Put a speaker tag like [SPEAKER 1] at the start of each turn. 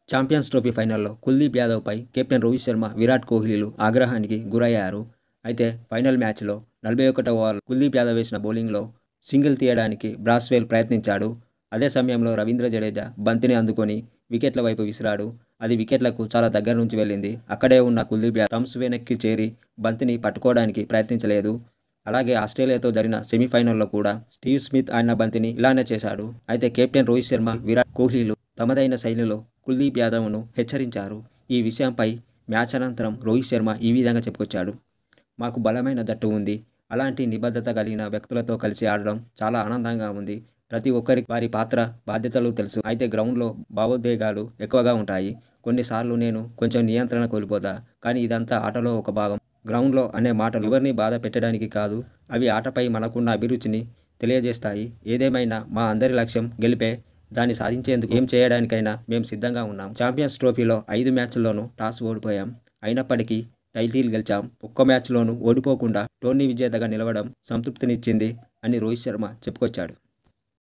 [SPEAKER 1] Champions trophy ఫైనల్లో Kuldeep యాదవ్పై captain Rohit Sharma, Virat కోహ్లీలు ఆగ్రహానికి గురయ్యారు. అయితే ఫైనల్ మ్యాచ్లో 41వ ఓవర్లో కుల్దీప్ యాదవ్ వేసిన బౌలింగ్లో సింగిల్ తీయడానికి బ్రాస్వెల్ ప్రయత్నించాడు. అదే సమయంలో రవీంద్ర జడేజా బంతిని అందుకొని వికెట్ల వైపు విసిరాడు. అది వికెట్లకు చాలా దగ్గర నుంచి వెళ్ళింది. అక్కడే ఉన్న కుల్దీప్ యాదవ్ స్టంప్స్ వెనక్కి చేరి బంతిని పట్టుకోవడానికి ప్రయత్నించలేదు. అలాగే ఆస్ట్రేలియాతో జరిగిన సెమీఫైనల్లో కూడా స్టీవ్ స్మిత్ ఆడిన బంతిని ఇలానే చేశాడు. అయితే కెప్టెన్ రోహిత్ శర్మ, విరాట్ కోహ్లీలు తమదైన శైలిలో కుల్దీప్ యాదవ్ను హెచ్చరించారు. ఈ విషయంపై మ్యాచ్ అనంతరం రోహిత్ శర్మ ఈ విధంగా చెప్పుకొచ్చాడు. మాకు బలమైన జట్టు ఉంది. అలాంటి నిబద్ధత కలిగిన వ్యక్తులతో కలిసి ఆడడం చాలా ఆనందంగా ఉంది. ప్రతి ఒక్కరికి వారి పాత్ర, బాధ్యతలు తెలుసు. అయితే గ్రౌండ్లో భావోద్వేగాలు ఎక్కువగా ఉంటాయి. కొన్నిసార్లు నేను కొంచెం నియంత్రణ కోల్పోతా. కానీ ఇదంతా ఆటలో ఒక భాగం. గ్రౌండ్లో అనే మాటలు ఎవరిని బాధ పెట్టడానికి కాదు. అవి ఆటపై మనకున్న అభిరుచిని తెలియజేస్తాయి. ఏదేమైనా మా అందరి లక్ష్యం గెలిపే. దాన్ని సాధించేందుకు ఏం చేయడానికైనా మేము సిద్ధంగా ఉన్నాం. ఛాంపియన్స్ ట్రోఫీలో 5 మ్యాచ్ల్లోనూ టాస్ ఓడిపోయాం. అయినప్పటికీ టైటిల్ గెలిచాం. ఒక్క మ్యాచ్లోనూ ఓడిపోకుండా టోర్నీ విజేతగా నిలవడం సంతృప్తినిచ్చింది అని రోహిత్ శర్మ చెప్పుకొచ్చాడు.